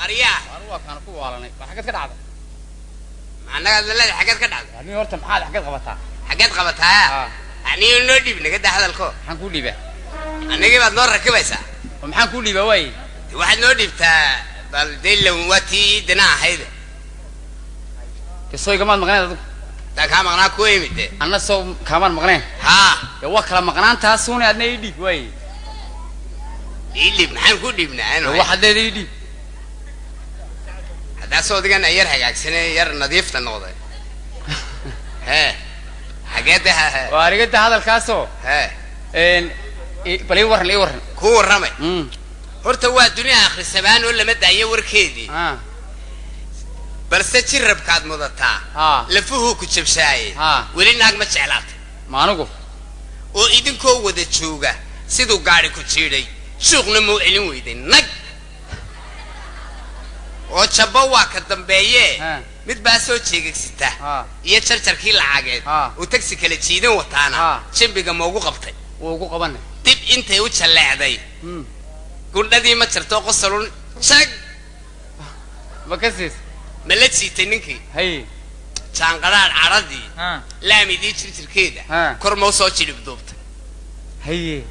واريا أروى كان كوا على حاجات كده عادة معناها لا حاجات كده يعني هرت محل حاجات غبتها حاجات قبطها يعني نودي بنقد هذا الكو حنقول لي بقى أنا جيب النور ركبيسا ومحنقول لي بقى وين واحد نودي بتاع بالدل واتي دنا هيدا كسوي كمان مغنى ده كان مغنى كوي مدة أنا سو كمان مغنى ها يوكل مغنى تاسوني أدنى يدي وين اللي بنحن كودي بنا أنا واحد يدي هذا صوت كان ير حاجة سنة ير نظيف النقطة ها حاجات ده وارجعت هذا الكاسو ها إن بلي ورن كور رمي هرت هو الدنيا آخر السبان ولا مدة يور كيدي بس تجرب كاد مضطع لفوه كتشب شاي وليناك ما تعلات ما نقول وإذن كو وده تشوجا سيدو قاري كتشيري شغل مو علم ويدين نج وشبوا كدم بيه متباسو تشيك ستة يشرشر كيل عاجد وتكسي كل تشيدين وطانا شنبيجا موجو قبطي ووجو قبنا تب أنت وتشلع عدي قلنا دي ما ترتو قصرون شق بكسس ملتسي تنينكي هي كان قرار عرضي لا ميدي تشرشر كده كرمو صوتي بدوبت هي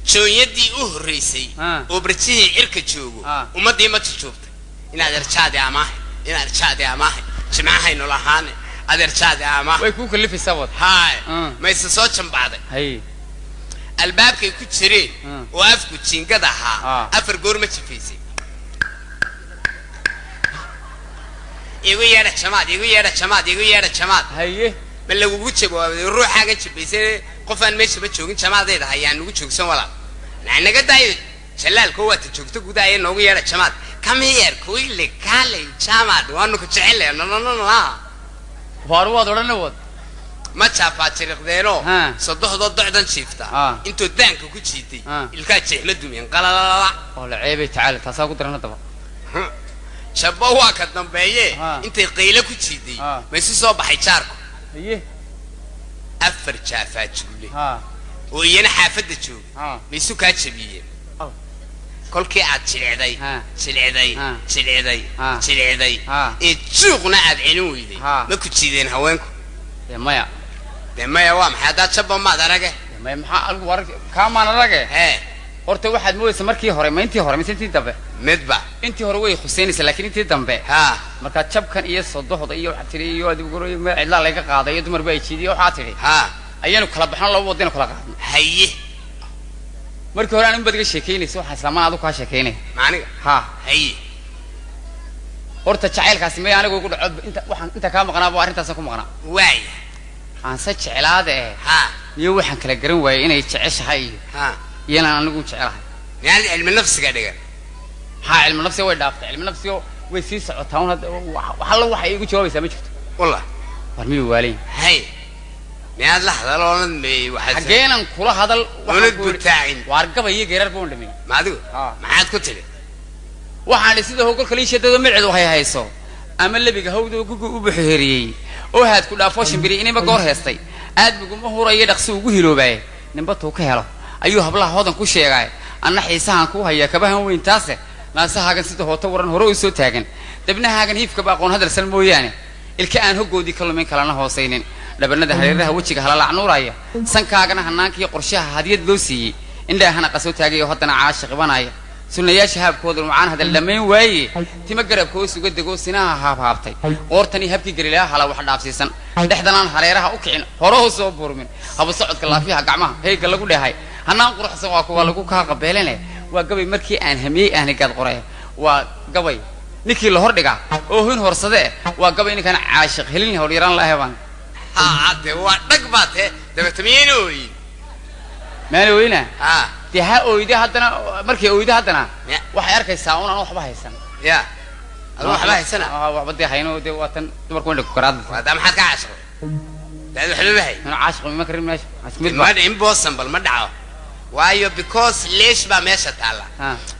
شو يدي رئيسي وبرتشي إرك تشوجو وما دي ما تشوفت إن هذا رشاد يا ماهي إن هذا رشاد يا ماهي سمعها إنه لهاني هذا رشاد يا ماهي ويكون كل في السواد هاي ما يصوت شن بعده هي الباب كي كتشرين وقف كتشين كدها أفر قرمة فيسي يقول يا رشمات يقول يا رشمات يقول يا رشمات هي من لو قلت روح حاجة تبيسي قفان ماشي بتشوفين شمال ده هي يعني نقول شو سوى لا لأن قد أي شلال قوة تشوف تقول ده إنه يا رشمات كم هي كويل كالي شمال وانو كتشعله لا فاروا دورنا ود ما تشافى شرق ذيرو صدق ضد شيفتا أنتوا دانك كتشيتي الكاتش مدوم ينقل لا ولا عيب تعال تساقط درنا طبعا شبوا كدم بيه أنت قيلة كتشيتي ما يصير بحيشاركو هي أفر شافات شغلي ويانا حافظ شو بيسوكات شبيه كل كي عاد سلعدي شغلنا عاد عنويدي ما كنت شيدين هوانكو يا مايا وام حدا شبه ما درجة يا مايا محا الورق كمان درجة horta waxaad moodaysaa markii hore ma intii hore mise intii dambe midba intii hore way xuseynaysaa laakiin intii dambe marka jabkan iyo sodoxda iyo waxa tiri iyo adigu goro ma cidla laga qaaday iyo dumar bay jiidiyo waxa tiri ayanu kala baxno laba wadana kala qaadno haye markii hore aan badiga sheekeynayso waxa islaama aad ku ka sheekeynay maaniga haye horta jacaylkaasi ma anigu ugu dhaco inta waxaan inta ka maqnaa baa arintaas ku maqnaa waay aan sa jecelaade iyo waxaan kala garan waayay inay jeceshahay يلا أنا نقول شعرها يعني علم النفس قاعد يقول علم النفس هو يدافع علم النفس هو ويسيس عطاون هذا وحلا واحد يقول شو يسمى شفت والله ورمي والين هاي يعني لحظة لو أنا واحد حقيقة كل هذا ولد بتاعين وارجع بيجي غير بوند مني ما أدري ما عاد كنت لي واحد يصير هو كل كليشة ده ملعب وهاي صو أما اللي بيجهود وبحرية وهاد كل أفوش بري إني بقول هستي أد بقول ما هو رأي دخسو وجهلو باي نبضه كهلا أيها بلا هذا كل شيء جاي أنا حيسان كوه هي كبه هو ينتاسه ناس هاجن سته هو تورن هرو يسوي تاجن تبنا هاجن هيف كباقون هذا السلمو يعني الكائن هو جودي كل من كلامنا هو سينين لبنا ده هيرها وجهك هلا لعنور أيه سن كاجنا هناك يقرشها هدية دوسي إن ده هنا قصو تاجي وحطنا عاشق بنايه سنة يا شهاب كودر معانا هذا اللمين وعي تمجرب كوس وقد جو سناها هابتي أورتني هبكي جريلا هلا واحد عفسيسن دحدنا هريرها أوكين هروه صوبور من هبو صعد كلا فيها قعمة هي قال لقول هاي هنا نقرأ سواك ولا كوكها قبلنا وقبل مركي أنهمي أهني قد قرأه وقبل نكي الهردقة وهون هرصده وقبل إني كان عاشق هلين هوليران الله يبان عاد ودقبته ده بتمينوي ما لوينا تها أويده هاتنا مركي أويده هاتنا وحيرك الساعون أنا وحبه السنة يا أنا وحبه السنة وحبدي حينه ده وطن تمركون لك كراد هذا ما حد عاشق ده حلو بهاي أنا عاشق ما كريم ماشي ما إمبوسن بل ما دعوه waayo because leesh baa meesha taala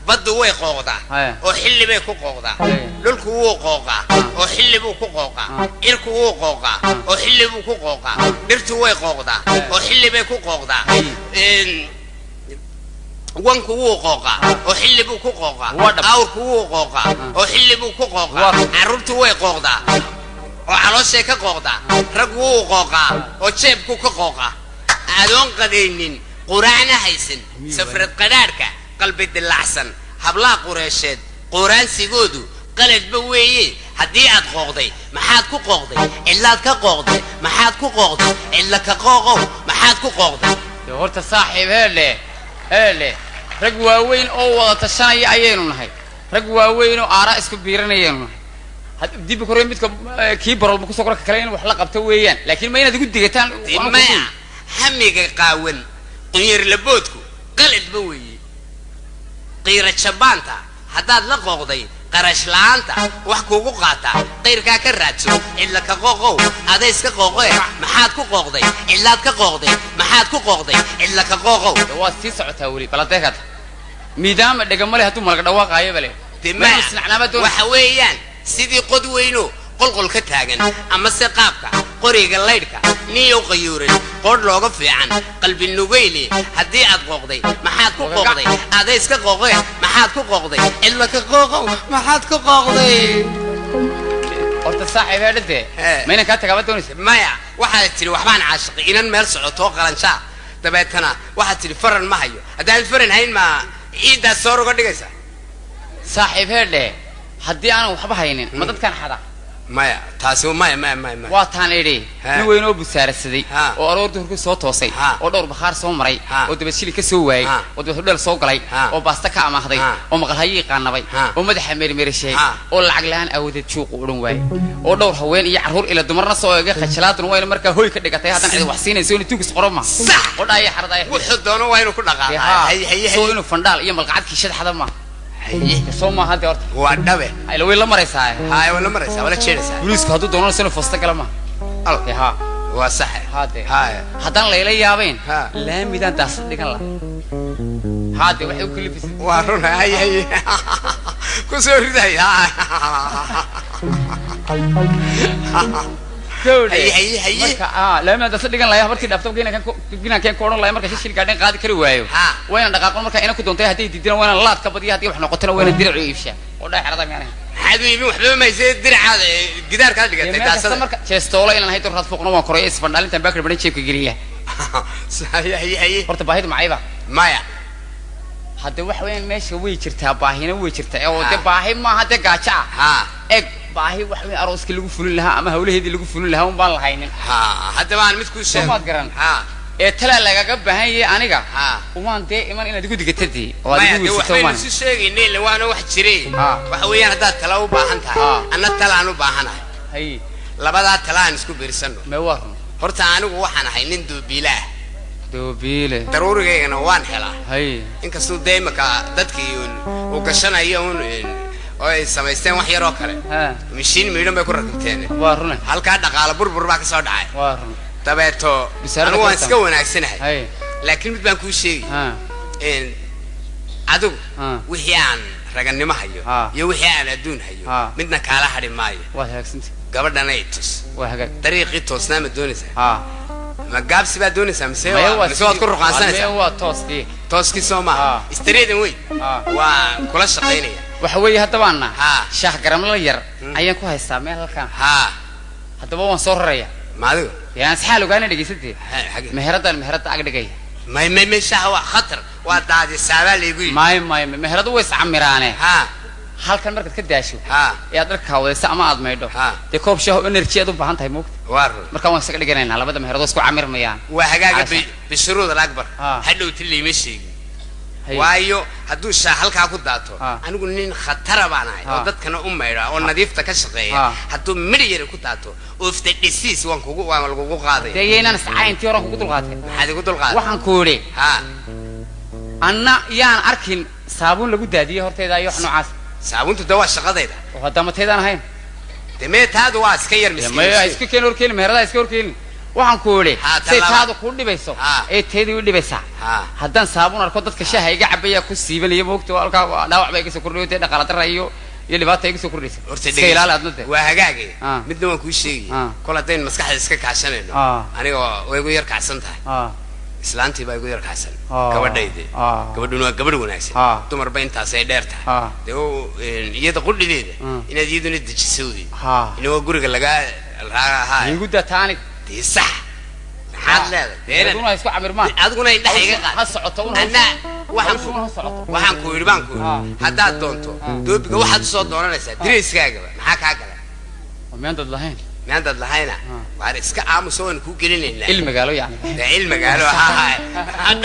baddu way qooqdaa oo xilli bay ku qooqdaa dhulku wuu qooqaa oo xilli buu ku qooqaa irku wuu qooqaa oo xilli buu ku qooqaa dhirtu way qooqdaa oo xilli bay ku qooqdaa wanku wuu qooqaa oo xilli buu ku qooqaa awrku wuu qooqaa oo xilli buu ku qooqaa carruurtu way qooqdaa oo calooshay ka qooqdaa rag wuu qooqaa oo jeebku ka qooqaa adoon qadaynin quraana haysan safrad qadhaadhka qalbi dilacsan hablaha qureesheed quraansigoodu qaladba weeye haddii aad qooqday maxaad ku qooqday cillaad ka qooqday maxaad ku qooqday cilla ka qooqow maxaad ku qooqday horta saaxiib heele rag waaweyn oo wada tashanaya ayaynu nahay rag waaweyn oo aaraa isku biiranayaynu nahay dib korey midka kii barolba kusoo korka kale in wax la qabto weeyaan laakiin ma inaad igu digataan maya hamiga qaawan qiyir laboodku qaladba weeye qiira jabaanta haddaad la qooqday qarash la'aanta wax kuugu qaataa qayrkaa ka raadso cilla ka qooqow adays ka qooqee maxaad ku qooqday cillaad ka qooqday maxaad ku qooqday cilla ka qooqow waad sii socotaa weli baladeekata miidaama dhegamale hadduu malaga dhawaaqaayo bale waxa weeyaan sidii qod weyno qolqol ka taagan ama se qaabka qoriga laydhka niyow qayuuran qoodh looga fiican qalbi nugayli haddii aad qooqday maxaad ku qooqday adays ka qooqee maxaad ku qooqday cilla ka qooqow maxaad ku qooqday horta saaxiib heedhade ma inan kaa tagaaba doonaysa maya waxaad tidhi waxbaan caashiqay inan meel socotoo qalanshaa dabeetana waxaad tidhi faran ma hayo haddaad faran hayn maa ciiddaad soor uga dhigaysa saaxiib heedhe haddii aanan waxba haynin ma dadkaan xada maya taasi maya waa taan idhi nin weyn oo busaarasaday oo aroor duhurku soo toosay oo dhowr bakhaar soo maray oo dabad shili ka soo waayay oo dabad hudheel soo galay oo baasta ka amaahday oo maqalhayii qaanabay oo madaxa meermeerishay oo lacag la'aan awoodeed juuq u odhan waayay oo dhowr haween iyo carruur ila dumarna soo eegay khajalaaduna wayna markaa hoy ka dhigatay haddana cid wax siinayso inuu tuugis qoro ma oo dhaaya xaradaaya wuxuu doono waa inuu ku dhaqaaqaa soo inuu fandhaal iyo malqacad kiishad xada ma soo ma hadda horta waa dhabe ila way la maraysaa hay wala maraysaa wala jeedaysaa booliisku hadduu doono sino fasta gala ma alka ha waa sax hay haddaan layla yaabayn laamidaan daasad dhigan la haade waxay u kalifisay waa run hay ku soo riday marka laamidaan daasad dhigan lahaa markii dhaafto ginaankeen ku odhan lahaa marka shil gaadheen qaadi kari waayo wayna dhaqaaqon marka ina ku doontay hadday diidina wayna laad ka badiya haddii wax noqotona wayna dirac u iibshaa oo dhaay xarada miyaanay maxaad u iibin waxba maysay diracaada gidaarkaad dhigatay daasada marka jeestoola inaan haydo raad fuuqna waan koraya isbandhaalintan baakar badan jeebka geliya horta baahida macayba maya hadda wax weyn meesha way jirtaa baahina way jirtaa oo de baahi ma hadda gaaja eg baahi wax weyn arooska lagu fulin lahaa ama hawlaheedii lagu fulin lahaa baan lahaynin hadda baan mid ku sheegay maad garan ee tala lagaga baahan yahay aniga umaan dee iman inaad igu digatadii oo aad igu wiisato waan si sheegaynay waana wax jiray waxa weeyaan haddaad tala u baahan tahay anna tala aan u baahanahay hay labadaa tala aan isku biirsano ma warno horta anigu waxaan ahay nin duubiila duubiile daruurigeygana waan helaa hay inkastuu deemaka dadkii uu gashanayo oo ay samaysteen wax yaroo kale mishiin miidhan bay ku rakibteen waa run halkaa dhaqaale burbur baa ka soo dhacay waa run dabeeto anigu waan iska wanaagsanahay laakiin mid baan kuu sheegi adigu wixii aan ragannimo hayo iyo wixii aan adduun hayo midna kaala hadhi maayo waa hagaagsantay gabadhanay tus waa hagaag dariiqii toosnaa ma doonaysaa ma gaabsi baa doonaysaa mise waad ku ruqaansanaysaa waa tooskii soo maaha istreedan wey waan kula shaqaynaya waxa weeye haddabaana shaah garamla yar ayaan ku haystaa meel halkaan haddaba waan soo raraya maadigo yaan saxaal ogaana dhegaysatay meherada ag dhigay may shaah waa khatar waa daadisaabaa laygu yidhi meheradu way iscamiraane halkan markaad ka daasho ee aad dharka wadaysa ama aad maydho dee koob shaah oo energy aad u baahan tahay moogta marka waan isaga dhiganaynaa labada meheradoo isku camirmayaan waa hagaaga bishuruud alakbar hadhowti layma sheegin waayo hadduu shaah halkaa ku daato anigu nin khatara baan ahay oo dadkana u maydha oo nadiifta ka shaqeeya hadduu midh yar ku daato oofta dhisiis waan lagugu qaaday dee yaynaan iscayntii horan kugu dulqaatay maxaad igu dulqaaday waxaan ku idhi anna yaan arkin saabuun lagu daadiyey horteeda iyo wax noocaas saabuntu de waa shaqadayda oo haddama taydaan ahayn de mee taadu waa iska yar miskiin iska keen horkeeni meheradaha iska horkeeni waxaan ku yiri Ha, say talaaba. taadu ku dhibayso Ha. ee teedii u dhibaysaa Ha. haddaan saabuun arko dadka shaaha iga cabaya ku siibanaya moogto halka dhaawac bay iga soo kordhiyo tii dhaqaale darra iyo dhibaato iga soo kordhaysa horta iska ilaali aad nade waa hagaage Ah. midna waan kuu sheegay Ah. kol haddayn maskaxda iska kaashanayno Ah. aniga way igu yar kacsan tahay islaantii baa igu yar kacsan Ah. gabadhayde Ah. gabadhuna waa gabadh wanaagsan Ah. dumarba intaas ay dheer tahay Ah. dee iyada qudhideeda Ah. inaad iyaduna dejisowdi ha inagoo guriga lagaa raahaa igu dataani dee sax maxaad leedahay aduna isku camirmaan adiguna indhaha iga qaad ha socoto un anna waxaan waxaan waxaan ku yidhi baan ku yidhi haddaad doonto doobiga waxaad usoo doonanaysaa dirayskaagaba maxaa kaa gala miyaan dad lahayn miyaandaad lahayna waar iska aamuso waan kuu gelinaynaa ilmigaalo yani dee cilmigaalo haa haa